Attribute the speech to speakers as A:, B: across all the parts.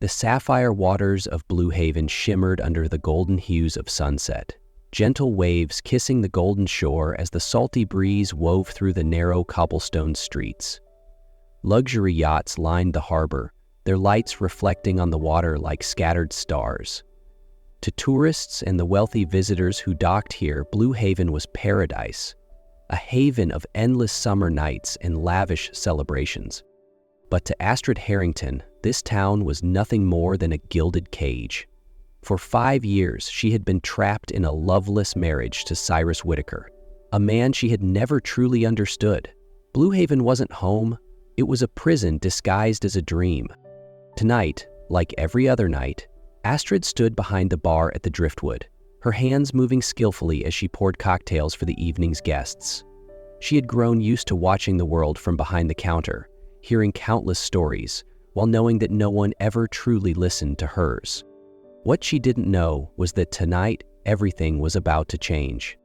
A: The sapphire waters of Bluehaven shimmered under the golden hues of sunset, gentle waves kissing the golden shore as the salty breeze wove through the narrow cobblestone streets. Luxury yachts lined the harbor, their lights reflecting on the water like scattered stars. To tourists and the wealthy visitors who docked here, Bluehaven was paradise, a haven of endless summer nights and lavish celebrations. But to Astrid Harrington, this town was nothing more than a gilded cage. For 5 years, she had been trapped in a loveless marriage to Cyrus Whitaker, a man she had never truly understood. Bluehaven wasn't home. It was a prison disguised as a dream. Tonight, like every other night, Astrid stood behind the bar at the Driftwood, her hands moving skillfully as she poured cocktails for the evening's guests. She had grown used to watching the world from behind the counter, hearing countless stories, while knowing that no one ever truly listened to hers. What she didn't know was that tonight, everything was about to change.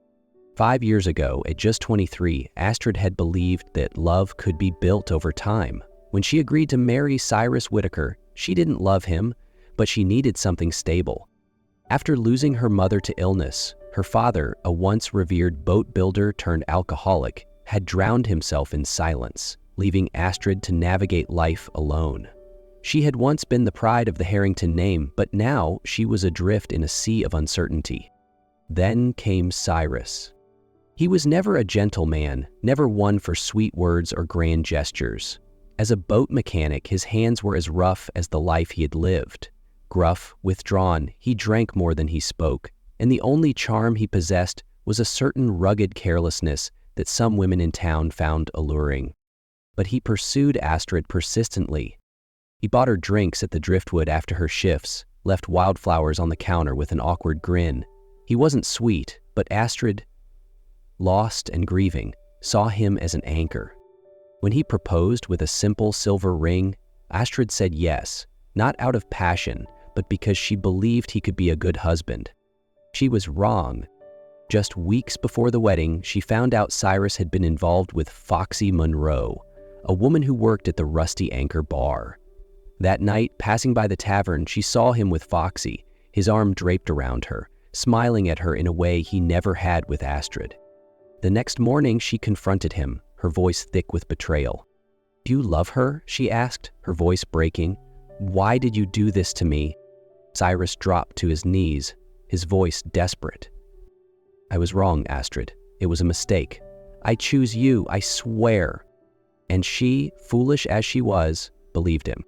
A: 5 years ago, at just 23, Astrid had believed that love could be built over time. When she agreed to marry Cyrus Whitaker, she didn't love him, but she needed something stable. After losing her mother to illness, her father, a once revered boat builder turned alcoholic, had drowned himself in silence, leaving Astrid to navigate life alone. She had once been the pride of the Harrington name, but now she was adrift in a sea of uncertainty. Then came Cyrus. He was never a gentleman, never one for sweet words or grand gestures. As a boat mechanic, his hands were as rough as the life he had lived. Gruff, withdrawn, he drank more than he spoke, and the only charm he possessed was a certain rugged carelessness that some women in town found alluring. But he pursued Astrid persistently. He bought her drinks at the Driftwood after her shifts, left wildflowers on the counter with an awkward grin. He wasn't sweet, but Astrid, lost and grieving, saw him as an anchor. When he proposed with a simple silver ring, Astrid said yes, not out of passion, but because she believed he could be a good husband. She was wrong. Just weeks before the wedding, she found out Cyrus had been involved with Foxy Monroe, a woman who worked at the Rusty Anchor bar. That night, passing by the tavern, she saw him with Foxy, his arm draped around her, smiling at her in a way he never had with Astrid. The next morning, she confronted him, her voice thick with betrayal. "Do you love her?" she asked, her voice breaking. "Why did you do this to me?" Cyrus dropped to his knees, his voice desperate. "I was wrong, Astrid. It was a mistake. I choose you, I swear." And she, foolish as she was, believed him.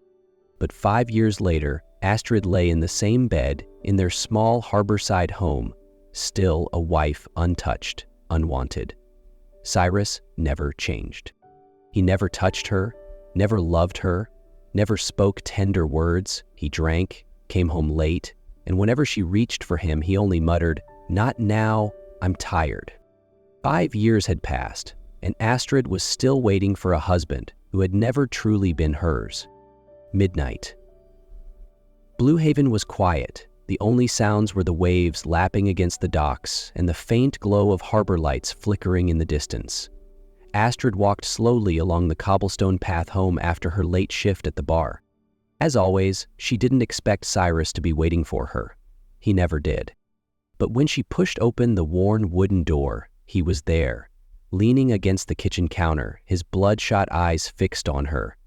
A: But 5 years later, Astrid lay in the same bed in their small harborside home, still a wife untouched, unwanted. Cyrus never changed. He never touched her, never loved her, never spoke tender words. He drank, came home late, and whenever she reached for him, he only muttered, "Not now, I'm tired." 5 years had passed, and Astrid was still waiting for a husband who had never truly been hers. Midnight. Bluehaven was quiet. The only sounds were the waves lapping against the docks and the faint glow of harbor lights flickering in the distance. Astrid walked slowly along the cobblestone path home after her late shift at the bar. As always, she didn't expect Cyrus to be waiting for her. He never did. But when she pushed open the worn wooden door, he was there, leaning against the kitchen counter, his bloodshot eyes fixed on her.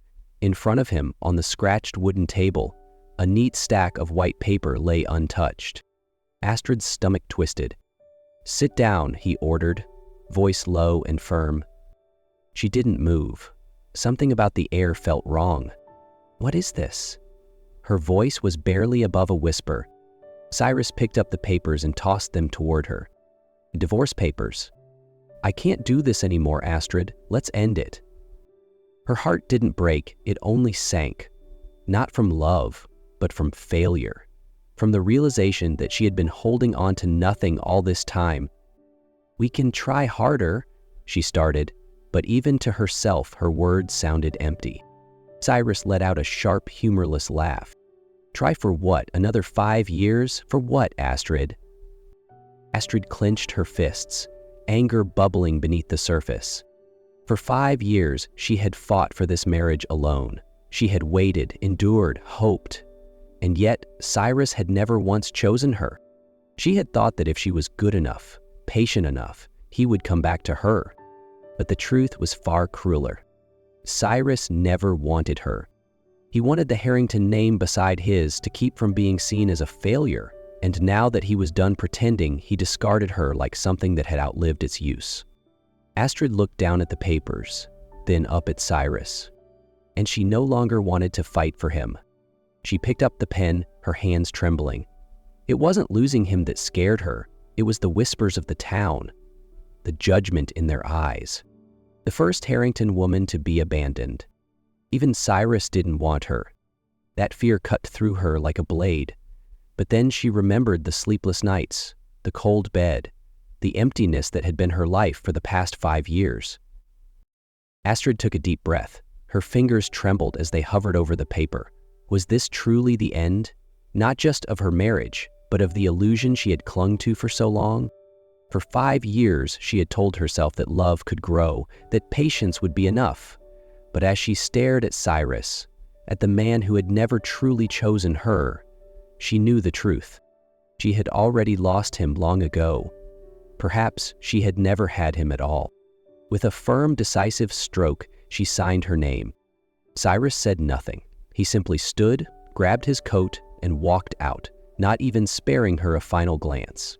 A: In front of him, on the scratched wooden table, a neat stack of white paper lay untouched. Astrid's stomach twisted. "Sit down," he ordered, voice low and firm. She didn't move. Something about the air felt wrong. "What is this?" Her voice was barely above a whisper. Cyrus picked up the papers and tossed them toward her. "Divorce papers." "I can't do this anymore, Astrid. Let's end it." Her heart didn't break, it only sank. Not from love, but from failure. From the realization that she had been holding on to nothing all this time. "We can try harder," she started, but even to herself her words sounded empty. Cyrus let out a sharp, humorless laugh. "Try for what? Another 5 years? For what, Astrid?" Astrid clenched her fists, anger bubbling beneath the surface. For 5 years, she had fought for this marriage alone. She had waited, endured, hoped. And yet, Cyrus had never once chosen her. She had thought that if she was good enough, patient enough, he would come back to her. But the truth was far crueler. Cyrus never wanted her. He wanted the Harrington name beside his to keep from being seen as a failure, and now that he was done pretending, he discarded her like something that had outlived its use. Astrid looked down at the papers, then up at Cyrus, and she no longer wanted to fight for him. She picked up the pen, her hands trembling. It wasn't losing him that scared her, it was the whispers of the town, the judgment in their eyes. The first Harrington woman to be abandoned. Even Cyrus didn't want her. That fear cut through her like a blade. But then she remembered the sleepless nights, the cold bed, the emptiness that had been her life for the past 5 years. Astrid took a deep breath. Her fingers trembled as they hovered over the paper. Was this truly the end? Not just of her marriage, but of the illusion she had clung to for so long? For 5 years, she had told herself that love could grow, that patience would be enough. But as she stared at Cyrus, at the man who had never truly chosen her, she knew the truth. She had already lost him long ago. Perhaps she had never had him at all. With a firm, decisive stroke, she signed her name. Cyrus said nothing. He simply stood, grabbed his coat, and walked out, not even sparing her a final glance.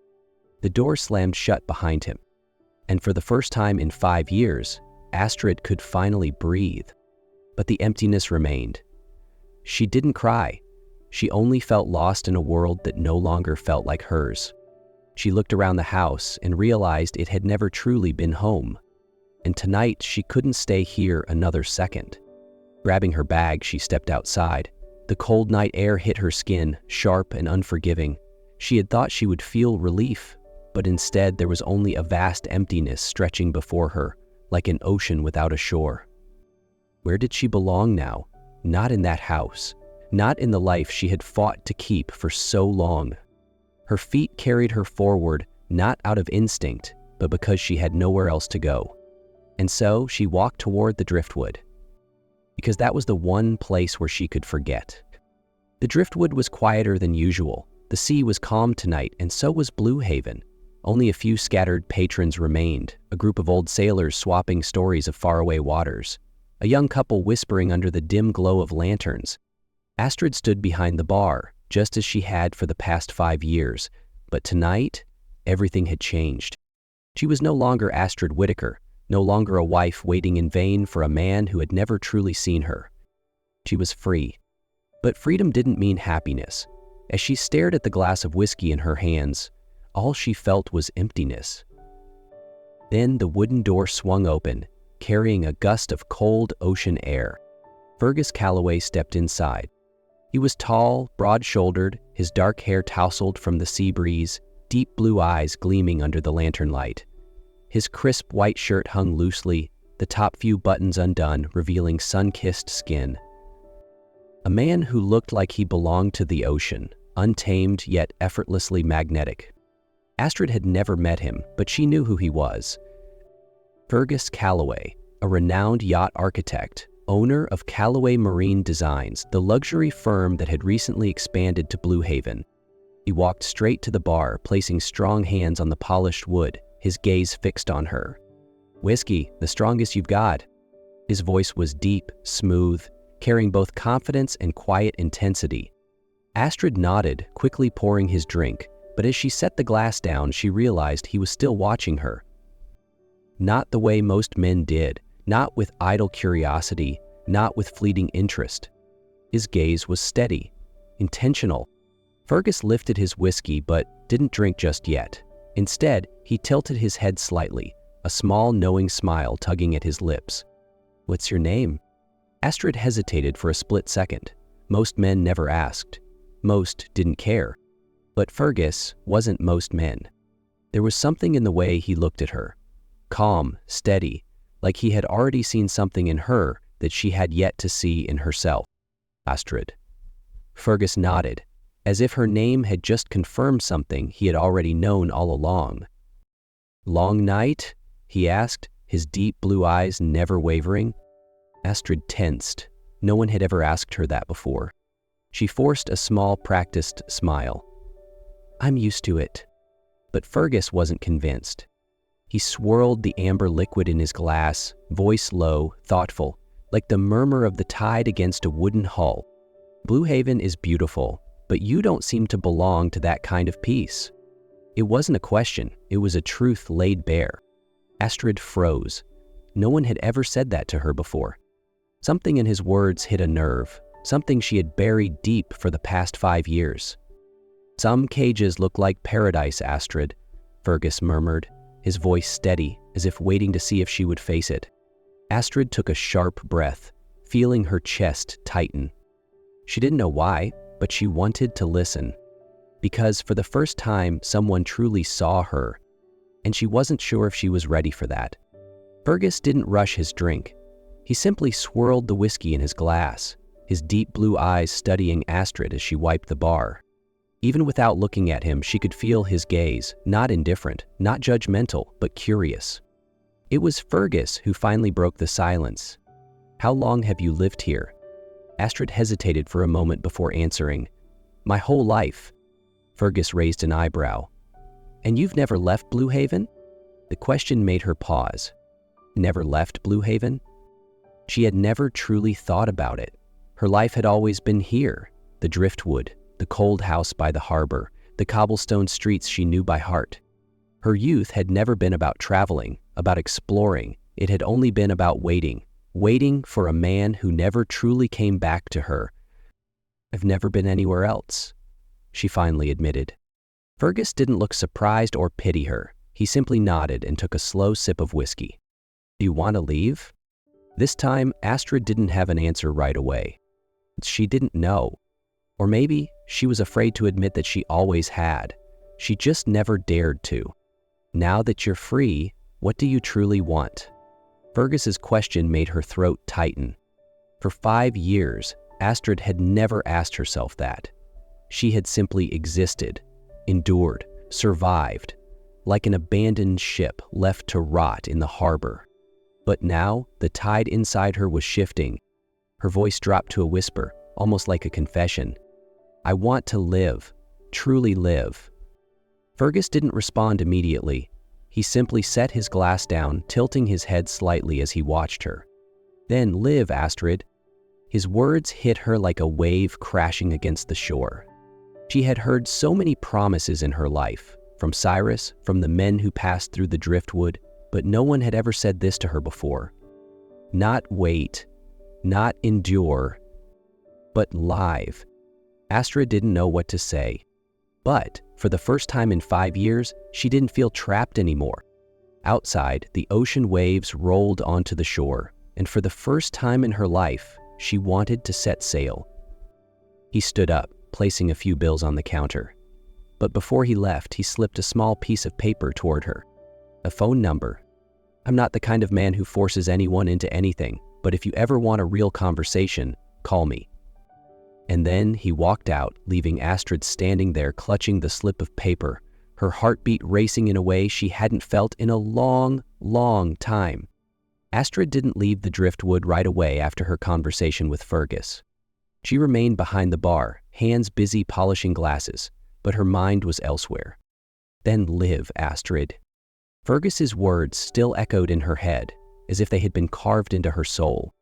A: The door slammed shut behind him, and for the first time in 5 years, Astrid could finally breathe. But the emptiness remained. She didn't cry. She only felt lost in a world that no longer felt like hers. She looked around the house and realized it had never truly been home. And tonight, she couldn't stay here another second. Grabbing her bag, she stepped outside. The cold night air hit her skin, sharp and unforgiving. She had thought she would feel relief, but instead there was only a vast emptiness stretching before her, like an ocean without a shore. Where did she belong now? Not in that house. Not in the life she had fought to keep for so long. Her feet carried her forward, not out of instinct, but because she had nowhere else to go. And so she walked toward the Driftwood, because that was the one place where she could forget. The Driftwood was quieter than usual. The sea was calm tonight, and so was Bluehaven. Only a few scattered patrons remained, a group of old sailors swapping stories of faraway waters, a young couple whispering under the dim glow of lanterns. Astrid stood behind the bar, just as she had for the past 5 years, but tonight, everything had changed. She was no longer Astrid Whitaker, no longer a wife waiting in vain for a man who had never truly seen her. She was free. But freedom didn't mean happiness. As she stared at the glass of whiskey in her hands, all she felt was emptiness. Then the wooden door swung open, carrying a gust of cold ocean air. Fergus Calloway stepped inside. He was tall, broad-shouldered, his dark hair tousled from the sea breeze, deep blue eyes gleaming under the lantern light. His crisp white shirt hung loosely, the top few buttons undone, revealing sun-kissed skin. A man who looked like he belonged to the ocean, untamed yet effortlessly magnetic. Astrid had never met him, but she knew who he was. Fergus Calloway, a renowned yacht architect, owner of Calloway Marine Designs, the luxury firm that had recently expanded to Bluehaven. He walked straight to the bar, placing strong hands on the polished wood, his gaze fixed on her. "Whiskey, the strongest you've got." His voice was deep, smooth, carrying both confidence and quiet intensity. Astrid nodded, quickly pouring his drink, but as she set the glass down, she realized he was still watching her. Not the way most men did, not with idle curiosity, not with fleeting interest. His gaze was steady, intentional. Fergus lifted his whiskey but didn't drink just yet. Instead, he tilted his head slightly, a small knowing smile tugging at his lips. "What's your name?" Astrid hesitated for a split second. Most men never asked. Most didn't care. But Fergus wasn't most men. There was something in the way he looked at her. Calm, steady, like he had already seen something in her that she had yet to see in herself. "Astrid." Fergus nodded, as if her name had just confirmed something he had already known all along. "Long night?" he asked, his deep blue eyes never wavering. Astrid tensed. No one had ever asked her that before. She forced a small, practiced smile. "I'm used to it." But Fergus wasn't convinced. He swirled the amber liquid in his glass, voice low, thoughtful, like the murmur of the tide against a wooden hull. "Bluehaven is beautiful, but you don't seem to belong to that kind of peace." It wasn't a question, it was a truth laid bare. Astrid froze. No one had ever said that to her before. Something in his words hit a nerve, something she had buried deep for the past 5 years. "Some cages look like paradise, Astrid," Fergus murmured, his voice steady, as if waiting to see if she would face it. Astrid took a sharp breath, feeling her chest tighten. She didn't know why, but she wanted to listen. Because for the first time, someone truly saw her, and she wasn't sure if she was ready for that. Fergus didn't rush his drink. He simply swirled the whiskey in his glass, his deep blue eyes studying Astrid as she wiped the bar. Even without looking at him, she could feel his gaze, not indifferent, not judgmental, but curious. It was Fergus who finally broke the silence. "How long have you lived here?" Astrid hesitated for a moment before answering. "My whole life." Fergus raised an eyebrow. "And you've never left Bluehaven?" The question made her pause. Never left Bluehaven? She had never truly thought about it. Her life had always been here, the Driftwood, the cold house by the harbor, the cobblestone streets she knew by heart. Her youth had never been about traveling, about exploring. It had only been about waiting for a man who never truly came back to her. "I've never been anywhere else," she finally admitted. Fergus didn't look surprised or pity her. He simply nodded and took a slow sip of whiskey. "Do you want to leave?" This time, Astrid didn't have an answer right away. She didn't know. Or maybe she was afraid to admit that she always had. She just never dared to. "Now that you're free, what do you truly want?" Fergus's question made her throat tighten. For 5 years, Astrid had never asked herself that. She had simply existed, endured, survived, like an abandoned ship left to rot in the harbor. But now, the tide inside her was shifting. Her voice dropped to a whisper, almost like a confession. "I want to live, truly live." Fergus didn't respond immediately. He simply set his glass down, tilting his head slightly as he watched her. "Then live, Astrid." His words hit her like a wave crashing against the shore. She had heard so many promises in her life, from Cyrus, from the men who passed through the Driftwood, but no one had ever said this to her before. Not wait, not endure, but live. Astrid didn't know what to say. But for the first time in 5 years, she didn't feel trapped anymore. Outside, the ocean waves rolled onto the shore, and for the first time in her life, she wanted to set sail. He stood up, placing a few bills on the counter. But before he left, he slipped a small piece of paper toward her. "A phone number. I'm not the kind of man who forces anyone into anything, but if you ever want a real conversation, call me." And then he walked out, leaving Astrid standing there clutching the slip of paper, her heartbeat racing in a way she hadn't felt in a long, long time. Astrid didn't leave the Driftwood right away after her conversation with Fergus. She remained behind the bar, hands busy polishing glasses, but her mind was elsewhere. "Then live, Astrid." Fergus's words still echoed in her head, as if they had been carved into her soul.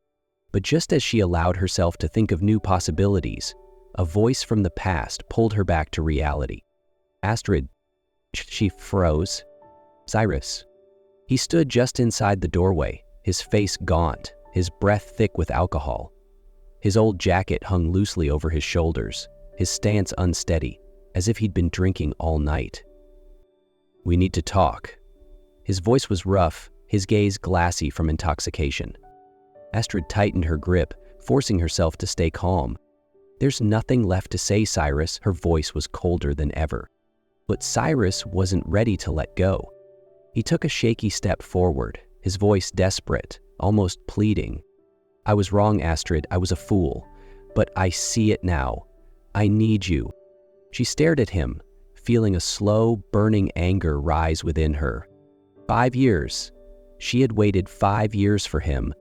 A: But just as she allowed herself to think of new possibilities, a voice from the past pulled her back to reality. "Astrid." She froze. "Cyrus." He stood just inside the doorway, his face gaunt, his breath thick with alcohol. His old jacket hung loosely over his shoulders, his stance unsteady, as if he'd been drinking all night. "We need to talk." His voice was rough, his gaze glassy from intoxication. Astrid tightened her grip, forcing herself to stay calm. "There's nothing left to say, Cyrus." Her voice was colder than ever. But Cyrus wasn't ready to let go. He took a shaky step forward, his voice desperate, almost pleading. "I was wrong, Astrid. I was a fool. But I see it now. I need you." She stared at him, feeling a slow, burning anger rise within her. 5 years. She had waited 5 years for him.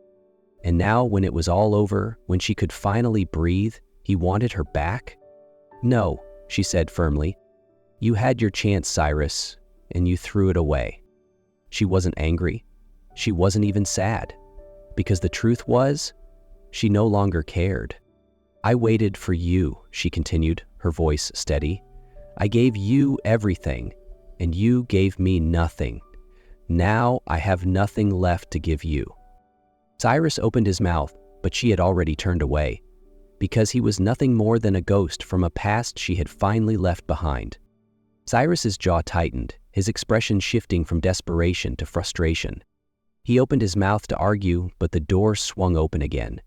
A: And now, when it was all over, when she could finally breathe, He wanted her back? No, she said firmly. You had your chance, Cyrus, and you threw it away. She wasn't angry. She wasn't even sad. Because the truth was, she no longer cared. I waited for you, she continued, her voice steady. I gave you everything, and you gave me nothing. Now I have nothing left to give you. Cyrus opened his mouth, but she had already turned away, because he was nothing more than a ghost from a past she had finally left behind. Cyrus's jaw tightened, his expression shifting from desperation to frustration. He opened his mouth to argue, but the door swung open again,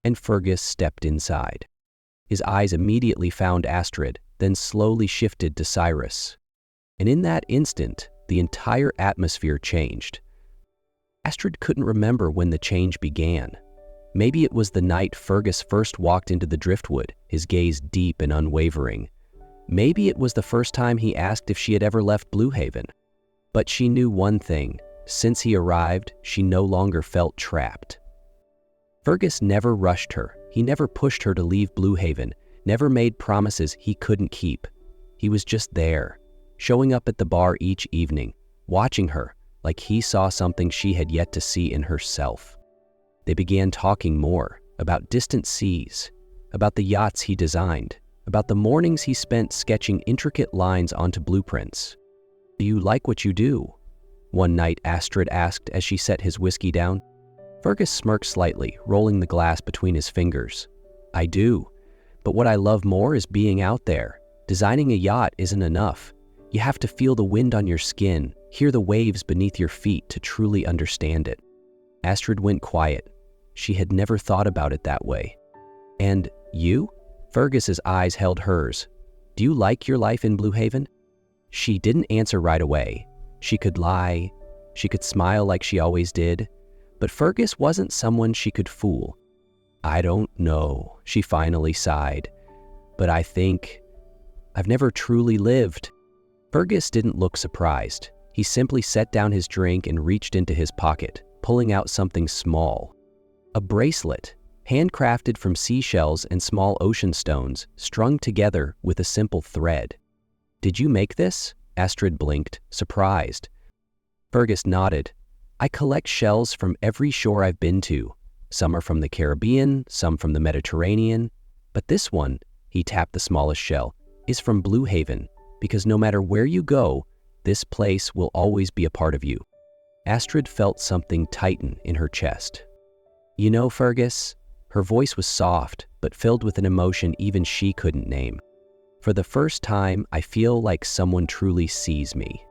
A: and Fergus stepped inside. His eyes immediately found Astrid, then slowly shifted to Cyrus. And in that instant, the entire atmosphere changed. Astrid couldn't remember when the change began. Maybe it was the night Fergus first walked into the Driftwood, his gaze deep and unwavering. Maybe it was the first time he asked if she had ever left Bluehaven. But she knew one thing. Since he arrived, she no longer felt trapped. Fergus never rushed her. He never pushed her to leave Bluehaven, never made promises he couldn't keep. He was just there, showing up at the bar each evening, watching her like he saw something she had yet to see in herself. They began talking more about distant seas, about the yachts he designed, about the mornings he spent sketching intricate lines onto blueprints. Do you like what you do? One night Astrid asked as she set his whiskey down. Fergus smirked slightly, rolling the glass between his fingers. I do, but what I love more is being out there. Designing a yacht isn't enough. You have to feel the wind on your skin, hear the waves beneath your feet to truly understand it. Astrid went quiet. She had never thought about it that way. And you? Fergus's eyes held hers. Do you like your life in Bluehaven? She didn't answer right away. She could lie. She could smile like she always did. But Fergus wasn't someone she could fool. I don't know, she finally sighed. But I think I've never truly lived. Fergus didn't look surprised. He simply set down his drink and reached into his pocket, pulling out something small. A bracelet, handcrafted from seashells and small ocean stones, strung together with a simple thread. Did you make this? Astrid blinked, surprised. Fergus nodded. I collect shells from every shore I've been to. Some are from the Caribbean, some from the Mediterranean. But this one, he tapped the smallest shell, is from Bluehaven, because no matter where you go, this place will always be a part of you. Astrid felt something tighten in her chest. You know, Fergus, her voice was soft, but filled with an emotion even she couldn't name. For the first time, I feel like someone truly sees me.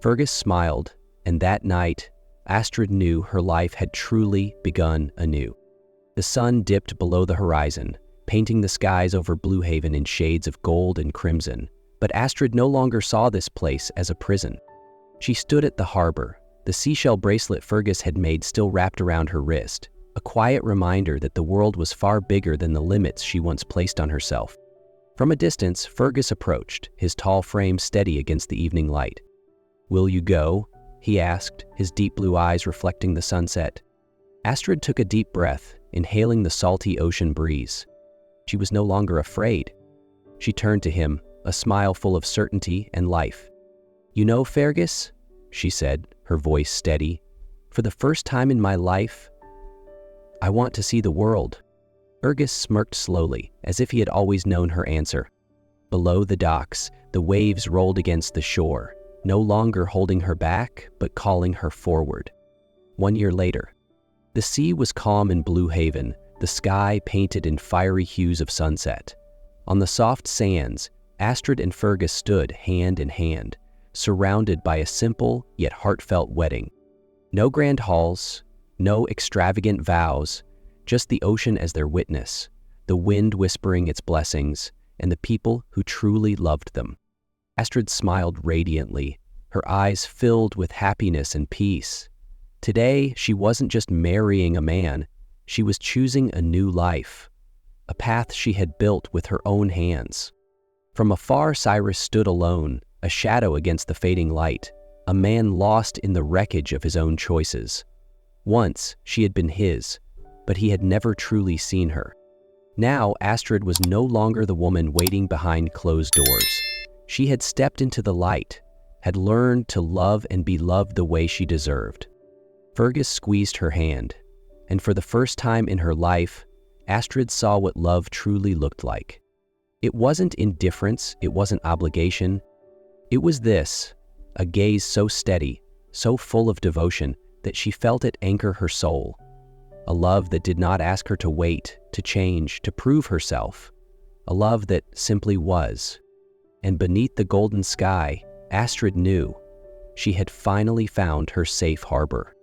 A: Fergus smiled, and that night, Astrid knew her life had truly begun anew. The sun dipped below the horizon, painting the skies over Bluehaven in shades of gold and crimson. But Astrid no longer saw this place as a prison. She stood at the harbor, the seashell bracelet Fergus had made still wrapped around her wrist, a quiet reminder that the world was far bigger than the limits she once placed on herself. From a distance, Fergus approached, his tall frame steady against the evening light. Will you go? He asked, his deep blue eyes reflecting the sunset. Astrid took a deep breath, inhaling the salty ocean breeze. She was no longer afraid. She turned to him, a smile full of certainty and life. You know, Fergus, she said, her voice steady, for the first time in my life, I want to see the world. Fergus smirked slowly, as if he had always known her answer. Below the docks, the waves rolled against the shore, no longer holding her back, but calling her forward. 1 year later, the sea was calm in Bluehaven, the sky painted in fiery hues of sunset. On the soft sands, Astrid and Fergus stood hand in hand, surrounded by a simple yet heartfelt wedding. No grand halls, no extravagant vows, just the ocean as their witness, the wind whispering its blessings, and the people who truly loved them. Astrid smiled radiantly, her eyes filled with happiness and peace. Today, she wasn't just marrying a man, she was choosing a new life, a path she had built with her own hands. From afar, Cyrus stood alone, a shadow against the fading light, a man lost in the wreckage of his own choices. Once, she had been his, but he had never truly seen her. Now, Astrid was no longer the woman waiting behind closed doors. She had stepped into the light, had learned to love and be loved the way she deserved. Fergus squeezed her hand, and for the first time in her life, Astrid saw what love truly looked like. It wasn't indifference, it wasn't obligation. It was this, a gaze so steady, so full of devotion, that she felt it anchor her soul. A love that did not ask her to wait, to change, to prove herself. A love that simply was. And beneath the golden sky, Astrid knew she had finally found her safe harbor.